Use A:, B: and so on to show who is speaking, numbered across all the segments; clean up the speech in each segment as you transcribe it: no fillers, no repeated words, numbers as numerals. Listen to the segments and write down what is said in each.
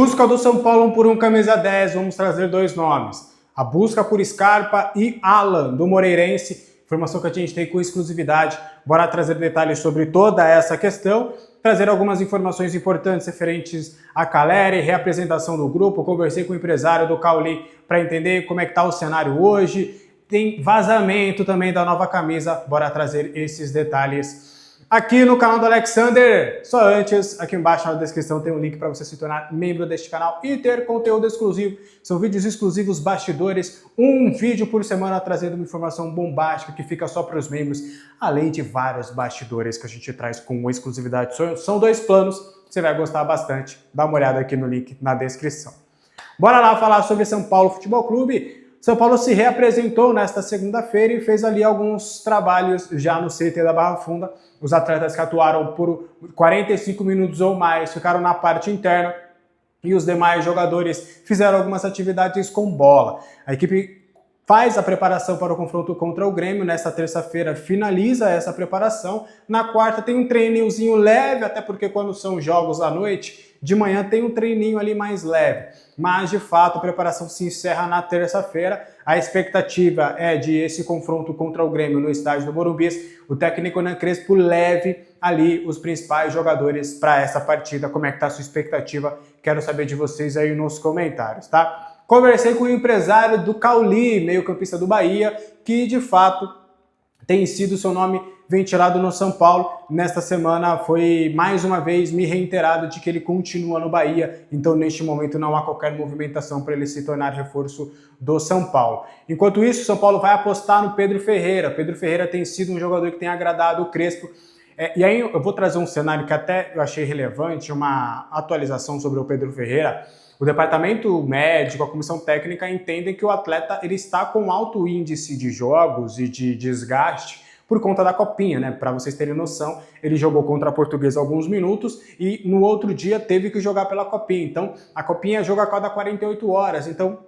A: Busca do São Paulo por um camisa 10, vamos trazer dois nomes. A busca por Scarpa e Alan, do Moreirense. Informação que a gente tem com exclusividade. Bora trazer detalhes sobre toda essa questão. Trazer algumas informações importantes referentes a Caleri, reapresentação do grupo. Conversei com o empresário do Cauli para entender como é que está o cenário hoje. Tem vazamento também da nova camisa. Bora trazer esses detalhes aqui no canal do Alexander. Só antes, aqui embaixo na descrição tem um link para você se tornar membro deste canal e ter conteúdo exclusivo. São vídeos exclusivos, bastidores, um vídeo por semana trazendo uma informação bombástica que fica só para os membros, além de vários bastidores que a gente traz com exclusividade. São dois planos, você vai gostar bastante. Dá uma olhada aqui no link na descrição. Bora lá falar sobre São Paulo Futebol Clube. São Paulo se reapresentou nesta segunda-feira e fez ali alguns trabalhos já no CT da Barra Funda. Os atletas que atuaram por 45 minutos ou mais ficaram na parte interna e os demais jogadores fizeram algumas atividades com bola. A equipe faz a preparação para o confronto contra o Grêmio. Nesta terça-feira finaliza essa preparação. Na quarta tem um treininhozinho leve, até porque quando são jogos à noite, de manhã tem um treininho ali mais leve. Mas, de fato, a preparação se encerra na terça-feira. A expectativa é de esse confronto contra o Grêmio no estádio do Morumbi. O técnico Hernan Crespo leve ali os principais jogadores para essa partida. Como é que está a sua expectativa? Quero saber de vocês aí nos comentários, tá? Conversei com o empresário do Cauli, meio-campista do Bahia, que, de fato, tem sido seu nome ventilado no São Paulo. Nesta semana foi mais uma vez me reiterado de que ele continua no Bahia, então neste momento não há qualquer movimentação para ele se tornar reforço do São Paulo. Enquanto isso, o São Paulo vai apostar no Pedro Ferreira. Pedro Ferreira tem sido um jogador que tem agradado o Crespo. E aí eu vou trazer um cenário que até eu achei relevante, uma atualização sobre o Pedro Ferreira. O departamento médico, a comissão técnica entendem que o atleta ele está com alto índice de jogos e de desgaste por conta da Copinha, né? Para vocês terem noção, ele jogou contra a Portuguesa alguns minutos e no outro dia teve que jogar pela Copinha. Então, a Copinha joga a cada 48 horas. Então,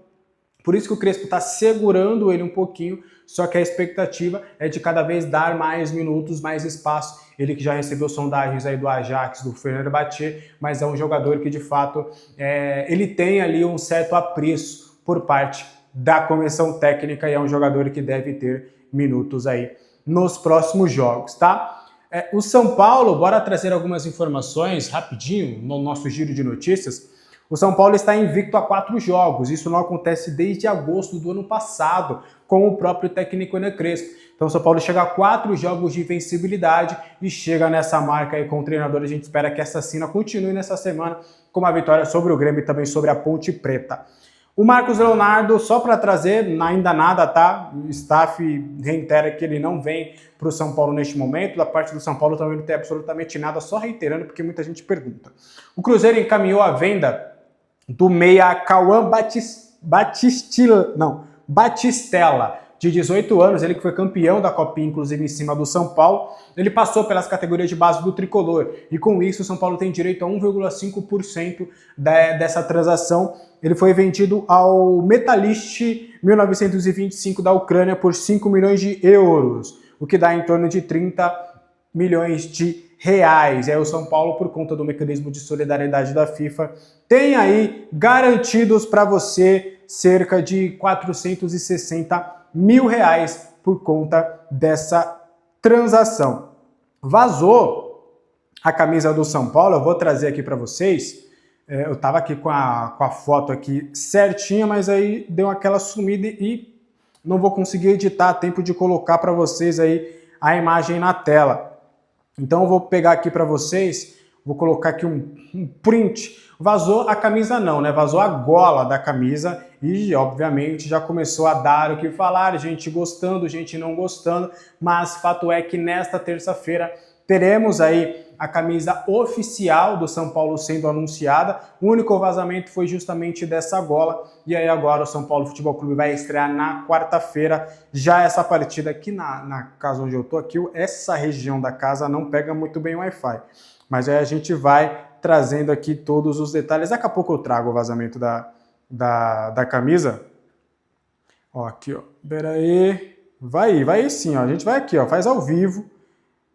A: por isso que o Crespo está segurando ele um pouquinho, só que a expectativa é de cada vez dar mais minutos, mais espaço. Ele que já recebeu sondagens aí do Ajax, do Fenerbahçe, mas é um jogador que de fato ele tem ali um certo apreço por parte da comissão técnica e é um jogador que deve ter minutos aí nos próximos jogos, tá? O São Paulo, bora trazer algumas informações rapidinho no nosso giro de notícias. O São Paulo está invicto a 4 jogos, isso não acontece desde agosto do ano passado, com o próprio técnico Hernan Crespo. Então o São Paulo chega a 4 jogos de invencibilidade e chega nessa marca aí com o treinador. A gente espera que essa cena continue nessa semana com uma vitória sobre o Grêmio e também sobre a Ponte Preta. O Marcos Leonardo, só para trazer, ainda nada, tá? O staff reitera que ele não vem para o São Paulo neste momento. Da parte do São Paulo também não tem absolutamente nada, só reiterando, porque muita gente pergunta. O Cruzeiro encaminhou a venda do meia Cauã Batistella, de 18 anos, ele que foi campeão da Copinha, inclusive em cima do São Paulo. Ele passou pelas categorias de base do Tricolor e com isso o São Paulo tem direito a 1,5% dessa transação. Ele foi vendido ao Metalist 1925 da Ucrânia por 5 milhões de euros, o que dá em torno de 30 milhões de reais. E aí o São Paulo, por conta do mecanismo de solidariedade da FIFA, tem aí garantidos para você cerca de 460 mil reais por conta dessa transação. Vazou a camisa do São Paulo, eu vou trazer aqui para vocês. Eu estava aqui com a foto aqui certinha, mas aí deu aquela sumida e não vou conseguir editar a tempo de colocar para vocês aí a imagem na tela. Então eu vou pegar aqui para vocês, vou colocar aqui um print. Vazou a camisa não, né? Vazou a gola da camisa e, obviamente, já começou a dar o que falar, gente gostando, gente não gostando, mas fato é que nesta terça-feira teremos aí a camisa oficial do São Paulo sendo anunciada. O único vazamento foi justamente dessa gola e aí agora o São Paulo Futebol Clube vai estrear na quarta-feira. Já essa partida aqui na casa onde eu tô aqui, essa região da casa não pega muito bem o Wi-Fi, mas aí a gente vai trazendo aqui todos os detalhes. Daqui a pouco eu trago o vazamento da camisa. Ó, aqui, ó. Pera aí. Vai sim, ó. A gente vai aqui, ó. Faz ao vivo.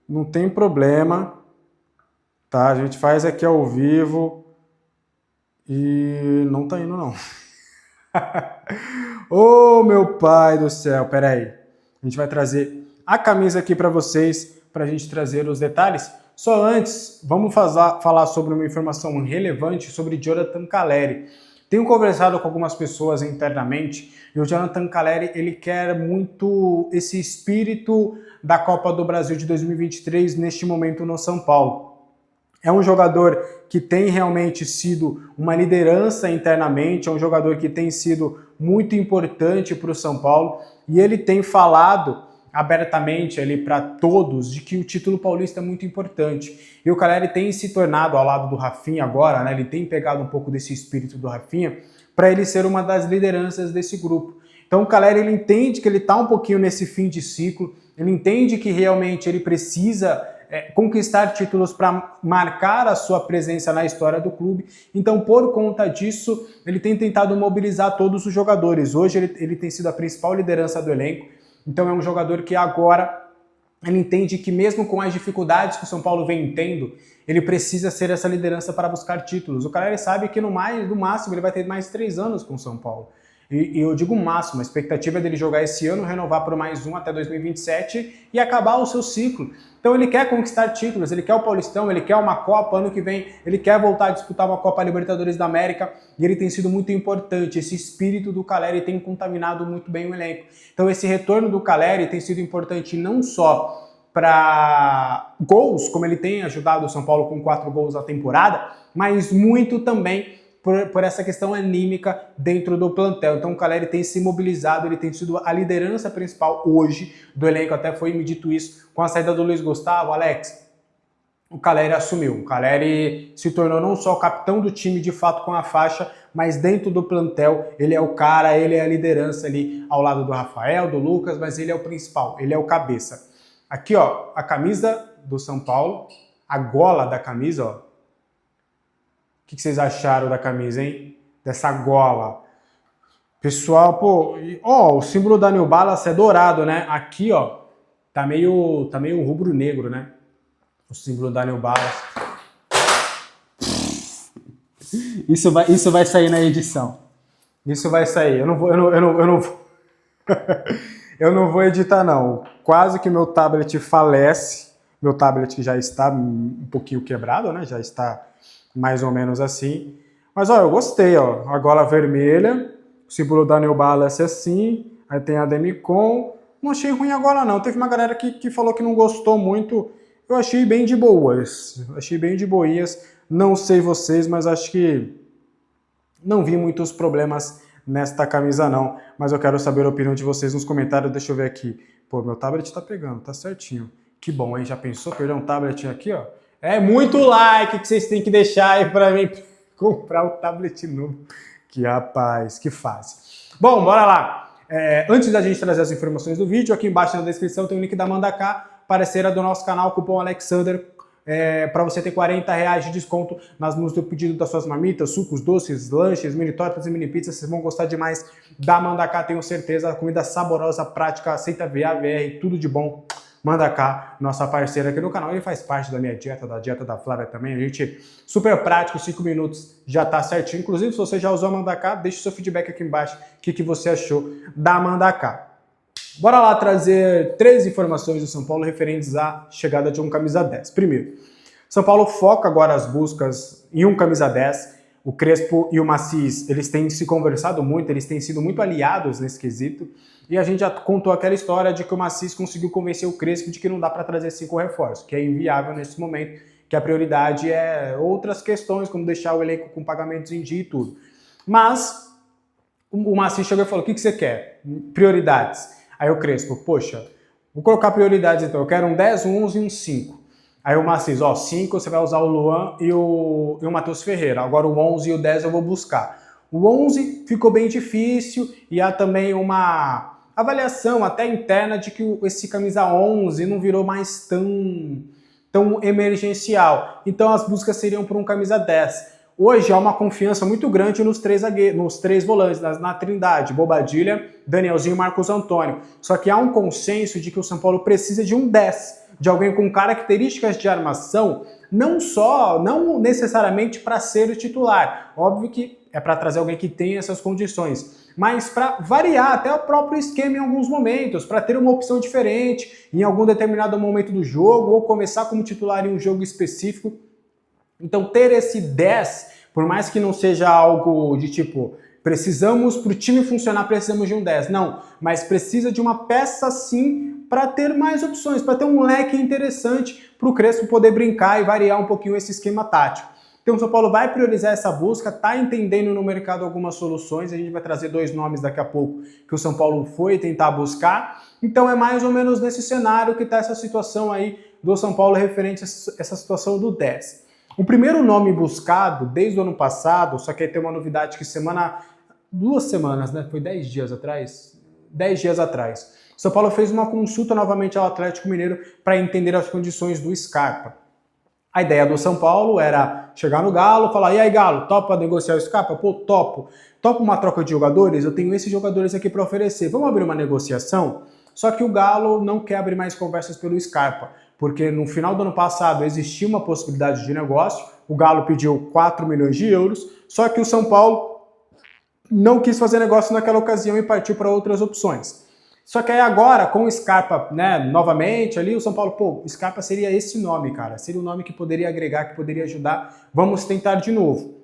A: Não tem problema. Tá? A gente faz aqui ao vivo. E não tá indo, não. Ô, meu pai do céu, peraí. A gente vai trazer a camisa aqui para vocês, para a gente trazer os detalhes. Só antes, vamos falar sobre uma informação relevante sobre Jonathan Calleri. Tenho conversado com algumas pessoas internamente e o Jonathan Calleri, ele quer muito esse espírito da Copa do Brasil de 2023 neste momento no São Paulo. É um jogador que tem realmente sido uma liderança internamente, é um jogador que tem sido muito importante para o São Paulo e ele tem falado abertamente ali para todos de que o título paulista é muito importante. E o Calleri tem se tornado ao lado do Rafinha agora, né? Ele tem pegado um pouco desse espírito do Rafinha para ele ser uma das lideranças desse grupo. Então o Calleri, ele entende que ele está um pouquinho nesse fim de ciclo, ele entende que realmente ele precisa conquistar títulos para marcar a sua presença na história do clube. Então, por conta disso, ele tem tentado mobilizar todos os jogadores. Hoje ele tem sido a principal liderança do elenco. Então é um jogador que agora ele entende que mesmo com as dificuldades que o São Paulo vem tendo, ele precisa ser essa liderança para buscar títulos. O cara, ele sabe que no máximo ele vai ter mais 3 anos com o São Paulo. E eu digo máximo, a expectativa é dele jogar esse ano, renovar por mais um até 2027 e acabar o seu ciclo. Então ele quer conquistar títulos, ele quer o Paulistão, ele quer uma Copa ano que vem, ele quer voltar a disputar uma Copa Libertadores da América e ele tem sido muito importante. Esse espírito do Calleri tem contaminado muito bem o elenco. Então esse retorno do Calleri tem sido importante não só para gols, como ele tem ajudado o São Paulo com 4 gols na temporada, mas muito também por essa questão anímica dentro do plantel. Então o Calleri tem se mobilizado, ele tem sido a liderança principal hoje do elenco, até foi me dito isso com a saída do Luiz Gustavo. Alex, o Calleri assumiu, o Calleri se tornou não só o capitão do time de fato com a faixa, mas dentro do plantel ele é o cara, ele é a liderança ali ao lado do Rafael, do Lucas, mas ele é o principal, ele é o cabeça. Aqui ó, a camisa do São Paulo, a gola da camisa, ó. O que vocês acharam da camisa, hein? Dessa gola. Pessoal, pô, ó, o símbolo da New Balance é dourado, né? Aqui, ó, tá meio rubro-negro, né? O símbolo da New Balance. Isso vai sair na edição. Isso vai sair. Eu não vou eu não vou editar, não. Quase que meu tablet falece. Meu tablet que já está um pouquinho quebrado, né? Já está mais ou menos assim. Mas, ó, eu gostei, ó. A gola vermelha, o símbolo da New Balance assim, aí tem a Demicon. Não achei ruim a gola, não. Teve uma galera que falou que não gostou muito. Eu achei bem de boas. Achei bem de boinhas. Não sei vocês, mas acho que não vi muitos problemas nesta camisa, não. Mas eu quero saber a opinião de vocês nos comentários. Deixa eu ver aqui. Pô, meu tablet tá pegando, tá certinho. Que bom, hein? Já pensou perder um tablet aqui, ó? É muito like que vocês têm que deixar aí para mim comprar o tablet novo. Que rapaz, que fácil. Bom, bora lá. Antes da gente trazer as informações do vídeo, aqui embaixo na descrição tem o link da Mandaká, parceira do nosso canal, cupom Alexander, para você ter R$40 de desconto no seu pedido das suas marmitas, sucos, doces, lanches, mini tortas e mini pizzas. Vocês vão gostar demais da Mandaká, tenho certeza. Comida saborosa, prática, aceita VA, VR, tudo de bom. Mandaká, nossa parceira aqui no canal, ele faz parte da minha dieta, da dieta da Flávia também. A gente, super prático, 5 minutos já tá certinho. Inclusive, se você já usou a Mandaká, deixe seu feedback aqui embaixo, o que você achou da Mandaká. Bora lá trazer 3 informações do São Paulo referentes à chegada de um camisa 10. Primeiro, São Paulo foca agora as buscas em um camisa 10. O Crespo e o Macis, eles têm se conversado muito, eles têm sido muito aliados nesse quesito. E a gente já contou aquela história de que o Macis conseguiu convencer o Crespo de que não dá para trazer 5 reforços, que é inviável nesse momento, que a prioridade é outras questões, como deixar o elenco com pagamentos em dia e tudo. Mas o Macis chegou e falou, o que você quer? Prioridades. Aí o Crespo, poxa, vou colocar prioridades então, eu quero um 10, um 11 e um 5. Aí o Macis, ó, 5 você vai usar o Luan e o Matheus Ferreira, agora o 11 e o 10 eu vou buscar. O 11 ficou bem difícil e há também uma avaliação até interna de que esse camisa 11 não virou mais tão emergencial. Então as buscas seriam por um camisa 10. Hoje há uma confiança muito grande nos 3 volantes, na trindade, Bobadilha, Danielzinho e Marcos Antônio. Só que há um consenso de que o São Paulo precisa de um 10. de alguém com características de armação, não necessariamente para ser o titular. Óbvio que é para trazer alguém que tenha essas condições, mas para variar até o próprio esquema em alguns momentos, para ter uma opção diferente em algum determinado momento do jogo, ou começar como titular em um jogo específico. Então ter esse 10, por mais que não seja algo de tipo, precisamos, para o time funcionar, precisamos de um 10. Não, mas precisa de uma peça sim para ter mais opções, para ter um leque interessante para o Crespo poder brincar e variar um pouquinho esse esquema tático. Então o São Paulo vai priorizar essa busca, está entendendo no mercado algumas soluções, a gente vai trazer 2 nomes daqui a pouco que o São Paulo foi tentar buscar. Então é mais ou menos nesse cenário que está essa situação aí do São Paulo referente a essa situação do 10. O primeiro nome buscado desde o ano passado, só que aí tem uma novidade que 2 semanas, né? Foi 10 dias atrás? 10 dias atrás. O São Paulo fez uma consulta novamente ao Atlético Mineiro para entender as condições do Scarpa. A ideia do São Paulo era chegar no Galo, falar, e aí Galo, topa negociar o Scarpa? Pô, topo. Topa uma troca de jogadores? Eu tenho esses jogadores aqui para oferecer. Vamos abrir uma negociação? Só que o Galo não quer abrir mais conversas pelo Scarpa, porque no final do ano passado existia uma possibilidade de negócio, o Galo pediu 4 milhões de euros, só que o São Paulo não quis fazer negócio naquela ocasião e partiu para outras opções. Só que aí agora, com o Scarpa, né, novamente ali, o São Paulo, pô, o Scarpa seria esse nome, cara, seria um nome que poderia agregar, que poderia ajudar, vamos tentar de novo.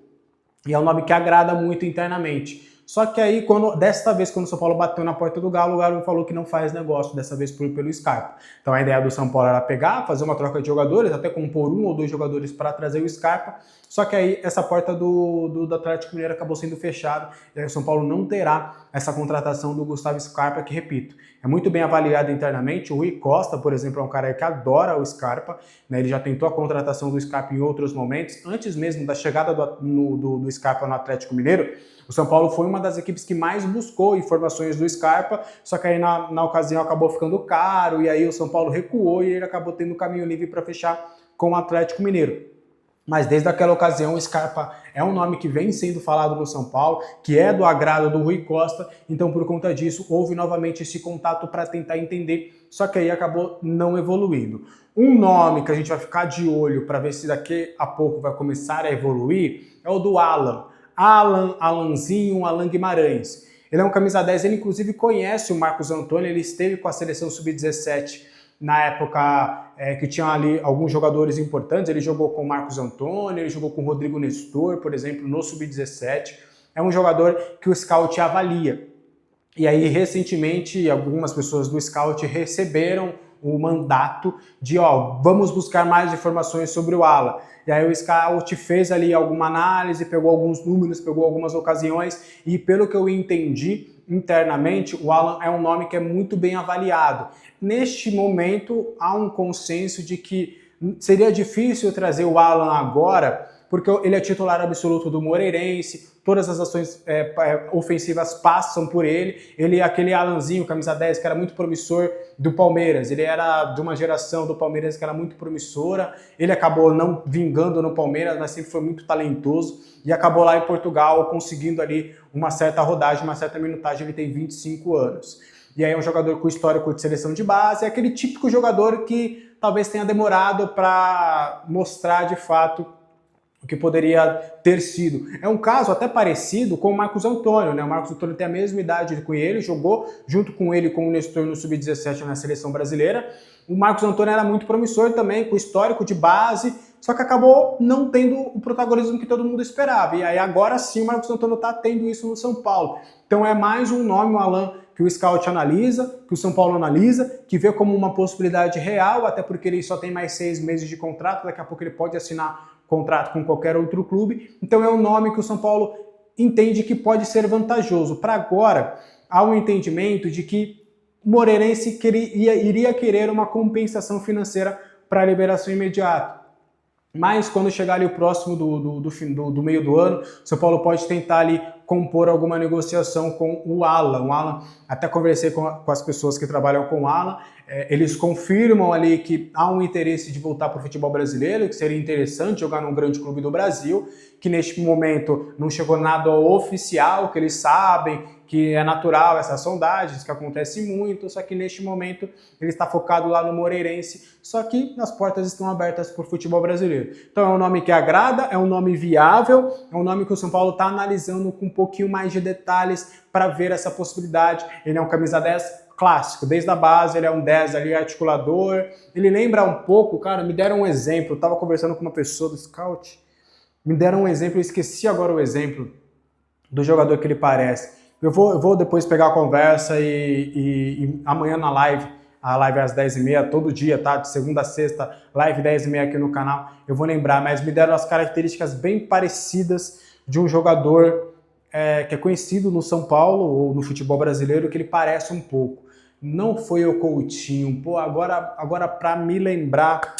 A: E é um nome que agrada muito internamente. Só que aí, desta vez, quando o São Paulo bateu na porta do Galo, o Galo falou que não faz negócio, dessa vez pelo Scarpa. Então a ideia do São Paulo era pegar, fazer uma troca de jogadores, até compor 1 ou 2 jogadores para trazer o Scarpa, só que aí essa porta do Atlético Mineiro acabou sendo fechada, e aí o São Paulo não terá essa contratação do Gustavo Scarpa, que, repito, é muito bem avaliado internamente. O Rui Costa, por exemplo, é um cara que adora o Scarpa, né? Ele já tentou a contratação do Scarpa em outros momentos, antes mesmo da chegada do Scarpa no Atlético Mineiro. O São Paulo foi uma das equipes que mais buscou informações do Scarpa, só que aí na ocasião acabou ficando caro, e aí o São Paulo recuou e ele acabou tendo caminho livre para fechar com o Atlético Mineiro. Mas desde aquela ocasião o Scarpa é um nome que vem sendo falado no São Paulo, que é do agrado do Rui Costa, então por conta disso houve novamente esse contato para tentar entender, só que aí acabou não evoluindo. Um nome que a gente vai ficar de olho para ver se daqui a pouco vai começar a evoluir é o do Alanzinho, Alan Guimarães. Ele é um camisa 10, ele inclusive conhece o Marcos Antônio, ele esteve com a seleção sub-17 na época que tinha ali alguns jogadores importantes, ele jogou com o Marcos Antônio, ele jogou com o Rodrigo Nestor, por exemplo, no sub-17. É um jogador que o scout avalia. E aí, recentemente, algumas pessoas do scout receberam o mandato de, vamos buscar mais informações sobre o Alan. E aí o scout fez ali alguma análise, pegou alguns números, pegou algumas ocasiões, e pelo que eu entendi internamente, o Alan é um nome que é muito bem avaliado. Neste momento, há um consenso de que seria difícil trazer o Alan agora, porque ele é titular absoluto do Moreirense, todas as ações ofensivas passam por ele. Ele é aquele Alanzinho, camisa 10, que era muito promissor do Palmeiras. Ele era de uma geração do Palmeiras que era muito promissora. Ele acabou não vingando no Palmeiras, mas sempre foi muito talentoso. E acabou lá em Portugal conseguindo ali uma certa rodagem, uma certa minutagem. Ele tem 25 anos. E aí é um jogador com histórico de seleção de base. É aquele típico jogador que talvez tenha demorado para mostrar de fato o que poderia ter sido. É um caso até parecido com o Marcos Antônio, né? O Marcos Antônio tem a mesma idade com ele, jogou junto com ele com o Nestor no Sub-17 na seleção brasileira. O Marcos Antônio era muito promissor também, com histórico de base, só que acabou não tendo o protagonismo que todo mundo esperava. E aí agora sim o Marcos Antônio está tendo isso no São Paulo. Então é mais um nome, o Alan, que o scout analisa, que o São Paulo analisa, que vê como uma possibilidade real, até porque ele só tem mais 6 meses de contrato, daqui a pouco ele pode assinar contrato com qualquer outro clube. Então é um nome que o São Paulo entende que pode ser vantajoso. Para agora, há um entendimento de que o Moreirense iria querer uma compensação financeira para a liberação imediata. Mas quando chegar ali o próximo do meio do ano, o São Paulo pode tentar ali compor alguma negociação com o Alan. O Alan, até conversei com as pessoas que trabalham com o Alan, eles confirmam ali que há um interesse de voltar para o futebol brasileiro, que seria interessante jogar num grande clube do Brasil, que neste momento não chegou nada oficial, que eles sabem que é natural essas sondagens, que acontece muito, só que neste momento ele está focado lá no Moreirense, só que as portas estão abertas para o futebol brasileiro. Então é um nome que agrada, é um nome viável, é um nome que o São Paulo está analisando com um pouquinho mais de detalhes para ver essa possibilidade. Ele é um camisa 10 clássico, desde a base, ele é um 10 ali, articulador, ele lembra um pouco, cara, me deram um exemplo, eu estava conversando com uma pessoa do Scout, me deram um exemplo, eu esqueci agora o exemplo do jogador que ele parece. Eu vou depois pegar a conversa e amanhã na live, a live é às 10h30, todo dia, tá? De segunda a sexta, live 10h30 aqui no canal, eu vou lembrar, mas me deram as características bem parecidas de um jogador que é conhecido no São Paulo ou no futebol brasileiro, que ele parece um pouco. Não foi o Coutinho, pô, agora para me lembrar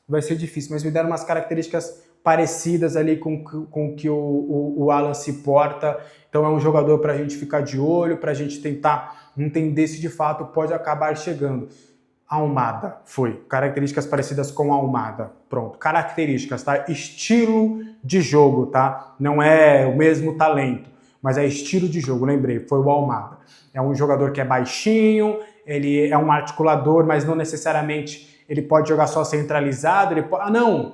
A: vai ser difícil, mas me deram umas características parecidas ali com que o Alan se porta. Então é um jogador para a gente ficar de olho, para a gente tentar entender se de fato pode acabar chegando. Almada, foi. Características parecidas com Almada. Pronto. Características, tá? Estilo de jogo, tá? Não é o mesmo talento, mas é estilo de jogo, lembrei, foi o Almada. É um jogador que é baixinho, ele é um articulador, mas não necessariamente ele pode jogar só centralizado, ele pode... Ah, não!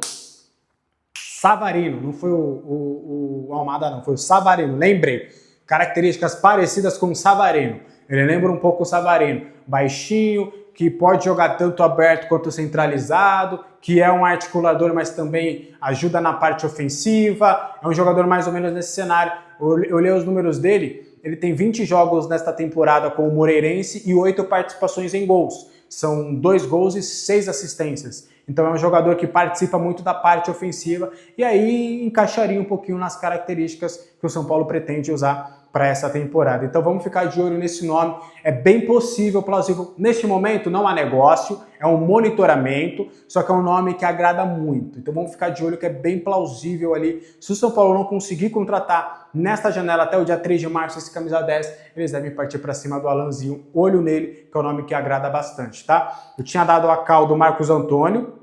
A: Savarino, não foi o Almada não, foi o Savarino, lembrei. Características parecidas com o Savarino. Ele lembra um pouco o Savarino. Baixinho, que pode jogar tanto aberto quanto centralizado, que é um articulador, mas também ajuda na parte ofensiva. É um jogador mais ou menos nesse cenário. Eu olhei os números dele, ele tem 20 jogos nesta temporada com o Moreirense e 8 participações em gols. São 2 gols e 6 assistências. Então é um jogador que participa muito da parte ofensiva e aí encaixaria um pouquinho nas características que o São Paulo pretende usar para essa temporada. Então vamos ficar de olho nesse nome. É bem possível, plausível. Neste momento não há negócio, é um monitoramento, só que é um nome que agrada muito. Então vamos ficar de olho que é bem plausível ali. Se o São Paulo não conseguir contratar nesta janela até o dia 3 de março esse camisa 10, eles devem partir para cima do Alanzinho. Olho nele, que é um nome que agrada bastante, tá? Eu tinha dado a call do Marcos Antônio.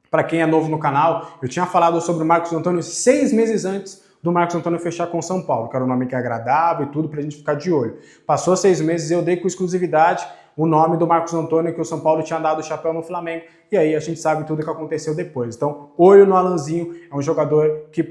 A: Para quem é novo no canal, eu tinha falado sobre o Marcos Antônio 6 meses antes do Marcos Antônio fechar com o São Paulo, que era um nome que agradava e tudo para a gente ficar de olho. Passou 6 meses, eu dei com exclusividade o nome do Marcos Antônio, que o São Paulo tinha dado o chapéu no Flamengo, e aí a gente sabe tudo o que aconteceu depois. Então, olho no Alanzinho, é um jogador que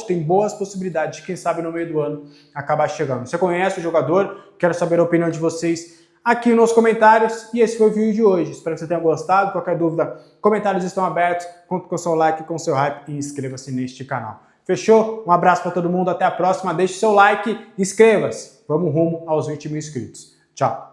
A: tem boas possibilidades de, quem sabe, no meio do ano, acabar chegando. Você conhece o jogador? Quero saber a opinião de vocês aqui nos comentários, e esse foi o vídeo de hoje. Espero que você tenha gostado. Qualquer dúvida, comentários estão abertos. Conto com o seu like, com o seu hype e inscreva-se neste canal. Fechou? Um abraço para todo mundo, até a próxima. Deixe seu like, inscreva-se. Vamos rumo aos 20 mil inscritos. Tchau!